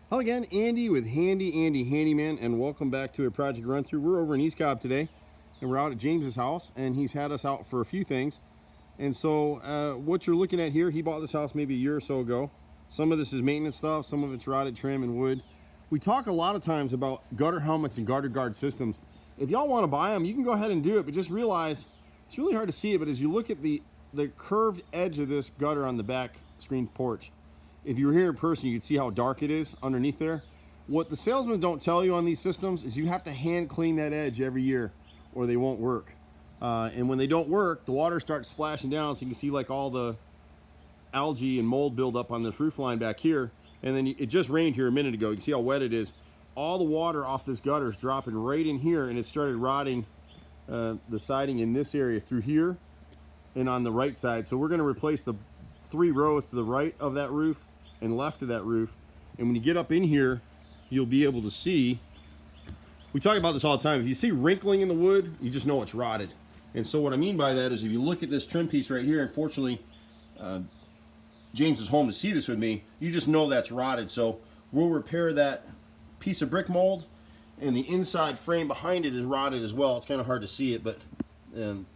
Hello again, Andy with Handy Andy Handyman, and welcome back to a project run through. We're over in East Cobb today, and we're out at James's house, and he's had us out for a few things. And so what you're looking at here, he bought this house maybe a year or so ago. Some of this is maintenance stuff, some of it's rotted trim and wood. We talk a lot of times about gutter helmets and gutter guard systems. If y'all want to buy them, you can go ahead and do it, but just realize it's really hard to see it. But as you look at the curved edge of this gutter on the back screen porch, if you were here in person, you can see how dark it is underneath there. What the salesmen don't tell you on these systems is you have to hand clean that edge every year or they won't work. And when they don't work, the water starts splashing down, so you can see like all the algae and mold build up on this roof line back here. And then it just rained here a minute ago. You can see how wet it is. All the water off this gutter is dropping right in here, and it started rotting the siding in this area through here and on the right side. So we're going to replace the 3 rows to the right of that roof and left of that roof. And when you get up in here, you'll be able to see, we talk about this all the time, if you see wrinkling in the wood, you just know it's rotted. And so what I mean by that is if you look at this trim piece right here, unfortunately James is home to see this with me, you just know that's rotted. So we'll repair that piece of brick mold, and the inside frame behind it is rotted as well. It's kind of hard to see it, but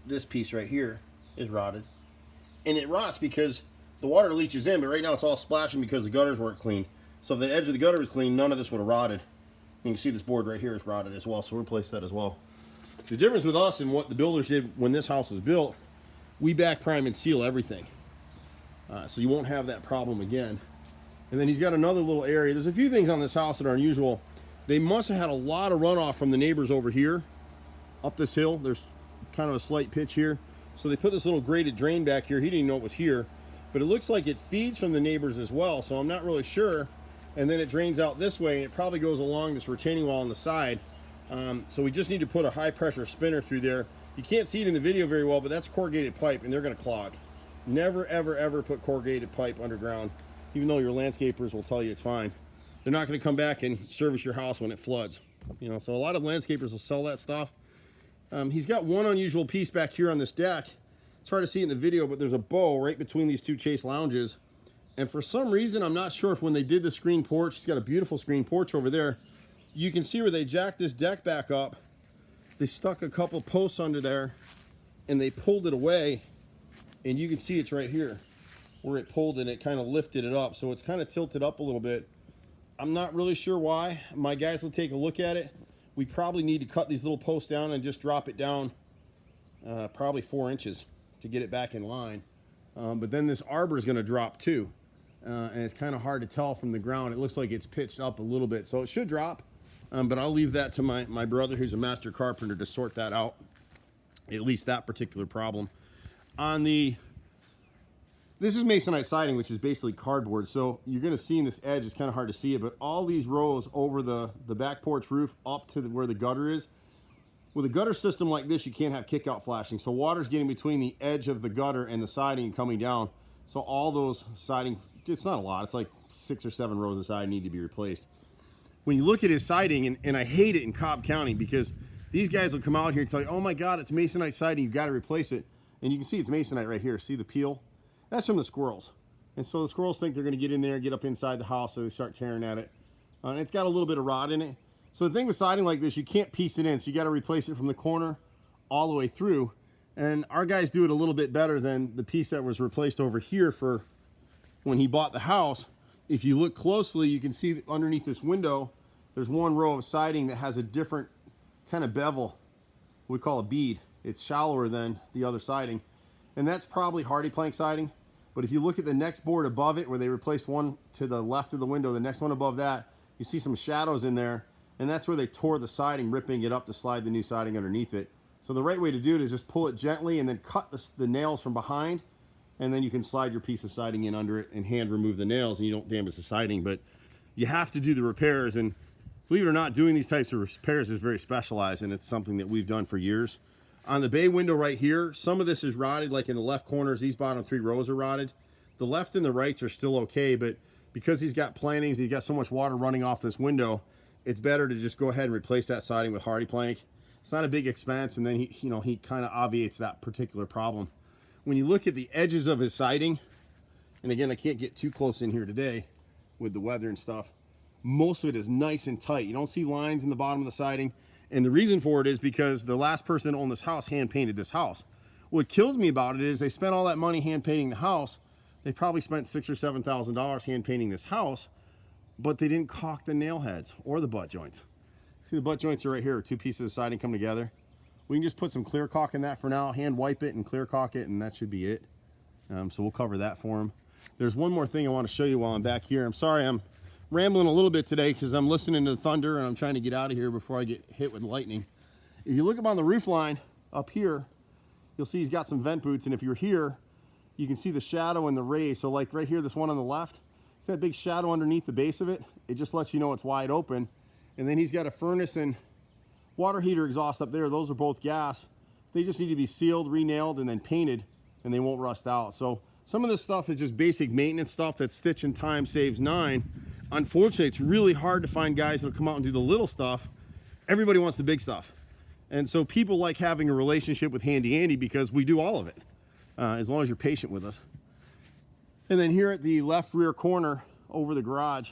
this piece right here is rotted. And it rots because the water leaches in, but right now it's all splashing because the gutters weren't cleaned. So if the edge of the gutter was clean, none of this would have rotted. You can see this board right here is rotted as well, so we'll replace that as well. The difference with us and what the builders did when this house was built, we back prime and seal everything. So you won't have that problem again. And then he's got another little area. There's a few things on this house that are unusual. They must have had a lot of runoff from the neighbors over here, up this hill. There's kind of a slight pitch here. So they put this little graded drain back here. He didn't even know it was here. But it looks like it feeds from the neighbors as well, so I'm not really sure. And then it drains out this way, and it probably goes along this retaining wall on the side. So we just need to put a high pressure spinner through there. You can't see it in the video very well, but that's corrugated pipe, and they're gonna clog. Never, ever, ever put corrugated pipe underground, even though your landscapers will tell you it's fine. They're not gonna come back and service your house when it floods. You know, so a lot of landscapers will sell that stuff. He's got one unusual piece back here on this deck. It's hard to see in the video, but there's a bow right between these 2 chase lounges. And for some reason, I'm not sure if when they did the screen porch, he's got a beautiful screen porch over there. You can see where they jacked this deck back up. They stuck a couple posts under there and they pulled it away. And you can see it's right here where it pulled and it kind of lifted it up. So it's kind of tilted up a little bit. I'm not really sure why. My guys will take a look at it. We probably need to cut these little posts down and just drop it down probably 4 inches to get it back in line. But then this arbor is going to drop too, and it's kind of hard to tell from the ground. It looks like it's pitched up a little bit, so it should drop, but I'll leave that to my brother, who's a master carpenter, to sort that out, at least that particular problem. This is masonite siding, which is basically cardboard, so you're going to see in this edge, it's kind of hard to see it, but all these rows over the back porch roof up to where the gutter is. With a gutter system like this, you can't have kick-out flashing. So water's getting between the edge of the gutter and the siding and coming down. So all those siding, it's not a lot, it's like 6 or 7 rows of siding need to be replaced. When you look at his siding, and I hate it in Cobb County because these guys will come out here and tell you, oh my God, it's masonite siding, you've got to replace it. And you can see it's masonite right here. See the peel? That's from the squirrels. And so the squirrels think they're gonna get in there and get up inside the house, so they start tearing at it. And it's got a little bit of rot in it. So the thing with siding like this, you can't piece it in, so you got to replace it from the corner all the way through. And our guys do it a little bit better than the piece that was replaced over here for when he bought the house. If you look closely, you can see that underneath this window, there's one row of siding that has a different kind of bevel, we call a bead. It's shallower than the other siding. And that's probably HardiePlank siding. But if you look at the next board above it, where they replaced one to the left of the window, the next one above that, you see some shadows in there. And that's where they tore the siding, ripping it up to slide the new siding underneath it. So the right way to do it is just pull it gently and then cut the nails from behind, and then you can slide your piece of siding in under it and hand remove the nails, and you don't damage the siding. But you have to do the repairs, and believe it or not, doing these types of repairs is very specialized, and it's something that we've done for years. On the bay window right here, some of this is rotted, like in the left corners, these bottom 3 rows are rotted. The left and the rights are still okay, but because he's got plantings, he's got so much water running off this window, it's better to just go ahead and replace that siding with HardiePlank. It's not a big expense, and then he kind of obviates that particular problem. When you look at the edges of his siding, and again, I can't get too close in here today with the weather and stuff, most of it is nice and tight. You don't see lines in the bottom of the siding. And the reason for it is because the last person that owned this house hand painted this house. What kills me about it is they spent all that money hand painting the house. They probably spent $6,000 or $7,000 hand painting this house, but they didn't caulk the nail heads or the butt joints. See, the butt joints are right here, 2 pieces of siding come together. We can just put some clear caulk in that for now, hand wipe it and clear caulk it, and that should be it. So we'll cover that for them. There's one more thing I want to show you while I'm back here. I'm sorry I'm rambling a little bit today because I'm listening to the thunder and I'm trying to get out of here before I get hit with lightning. If you look up on the roof line up here, you'll see he's got some vent boots, and if you're here, you can see the shadow and the rays. So like right here, this one on the left, it's that big shadow underneath the base of it. It just lets you know it's wide open. And then he's got a furnace and water heater exhaust up there. Those are both gas. They just need to be sealed, re-nailed, and then painted, and they won't rust out. So some of this stuff is just basic maintenance stuff that stitch and time saves 9. Unfortunately, it's really hard to find guys that'll come out and do the little stuff. Everybody wants the big stuff. And so people like having a relationship with Handy Andy because we do all of it, as long as you're patient with us. And then here at the left rear corner over the garage,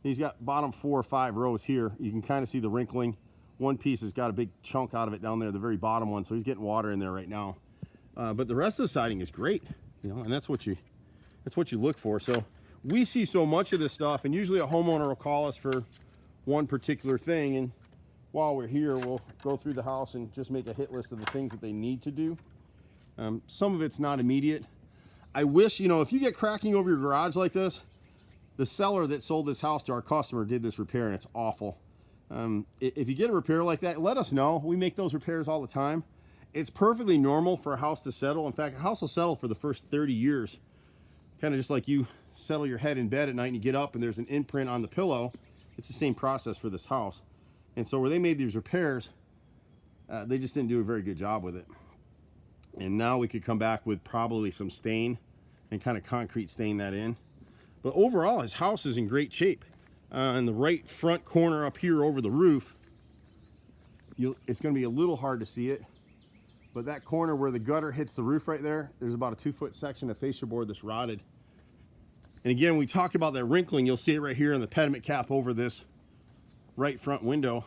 he's got bottom 4 or 5 rows here. You can kind of see the wrinkling. One piece has got a big chunk out of it down there, the very bottom one, so he's getting water in there right now. But the rest of the siding is great, you know, and that's what you look for. So we see so much of this stuff, and usually a homeowner will call us for one particular thing, and while we're here, we'll go through the house and just make a hit list of the things that they need to do. Some of it's not immediate. I wish, you know, if you get cracking over your garage like this, the seller that sold this house to our customer did this repair, and it's awful. If you get a repair like that, let us know. We make those repairs all the time. It's perfectly normal for a house to settle. In fact, a house will settle for the first 30 years. Kind of just like you settle your head in bed at night and you get up and there's an imprint on the pillow. It's the same process for this house. And so where they made these repairs, they just didn't do a very good job with it. And now we could come back with probably some stain and kind of concrete stain that in. But overall, his house is in great shape. In the right front corner up here over the roof, it's going to be a little hard to see it, but that corner where the gutter hits the roof right there, there's about a 2-foot section of fascia board that's rotted. And again, we talk about that wrinkling. You'll see it right here in the pediment cap over this right front window.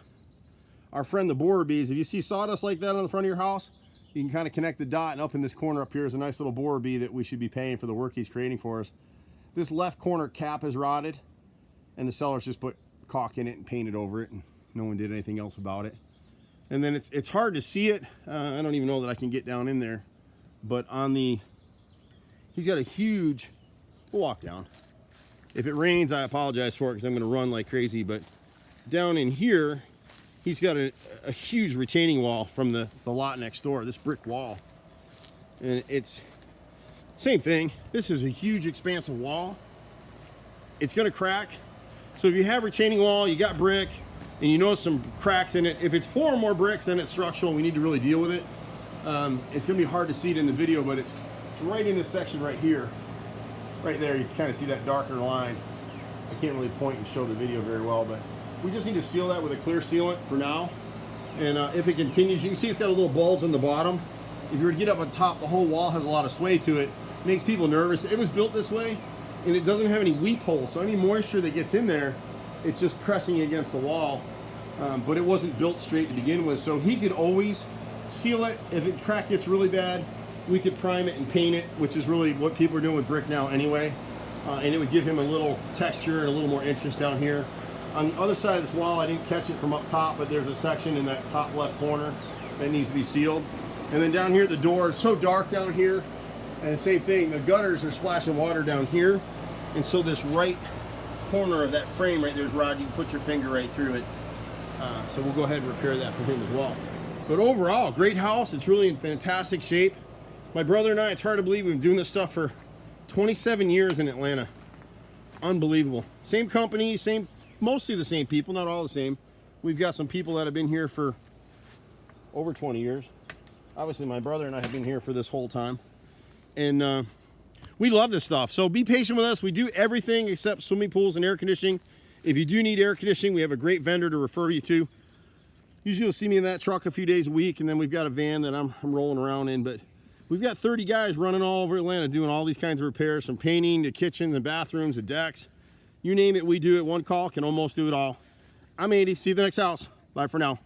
Our friend the borer bees, if you see sawdust like that on the front of your house, you can kind of connect the dot, and up in this corner up here is a nice little borer bee that we should be paying for the work he's creating for us. This left corner cap is rotted, and the sellers just put caulk in it and painted over it, and no one did anything else about it. And then it's hard to see it. I don't even know that I can get down in there, but on the, he's got a huge, we'll walk down. If it rains, I apologize for it because I'm going to run like crazy, but down in here, he's got a huge retaining wall from the lot next door, this brick wall. And it's same thing. This is a huge expansive wall. It's going to crack. So if you have retaining wall, you got brick, and you notice some cracks in it, if it's 4 or more bricks, then it's structural. We need to really deal with it. It's going to be hard to see it in the video, but it's right in this section right here. Right there, you can kind of see that darker line. I can't really point and show the video very well, but we just need to seal that with a clear sealant for now. And if it continues, you can see it's got a little bulge on the bottom. If you were to get up on top, the whole wall has a lot of sway to it. It makes people nervous. It was built this way, and it doesn't have any weep holes, so any moisture that gets in there, it's just pressing against the wall. But it wasn't built straight to begin with, so he could always seal it. If the crack gets really bad, we could prime it and paint it, which is really what people are doing with brick now anyway. And it would give him a little texture and a little more interest down here. On the other side of this wall, I didn't catch it from up top, but there's a section in that top left corner that needs to be sealed. And then down here at the door, it's so dark down here. And the same thing, the gutters are splashing water down here. And so this right corner of that frame right there is rod, you can put your finger right through it. So we'll go ahead and repair that for him as well. But overall, great house. It's really in fantastic shape. My brother and I, it's hard to believe we've been doing this stuff for 27 years in Atlanta. Unbelievable. Same company, mostly the same people, not all the same. We've got some people that have been here for over 20 years. Obviously, my brother and I have been here for this whole time. And we love this stuff. So be patient with us. We do everything except swimming pools and air conditioning. If you do need air conditioning, we have a great vendor to refer you to. Usually you'll see me in that truck a few days a week, and then we've got a van that I'm rolling around in. But we've got 30 guys running all over Atlanta doing all these kinds of repairs, from painting to kitchens and bathrooms and decks. You name it, we do it. One call can almost do it all. I'm Andy. See you at the next house. Bye for now.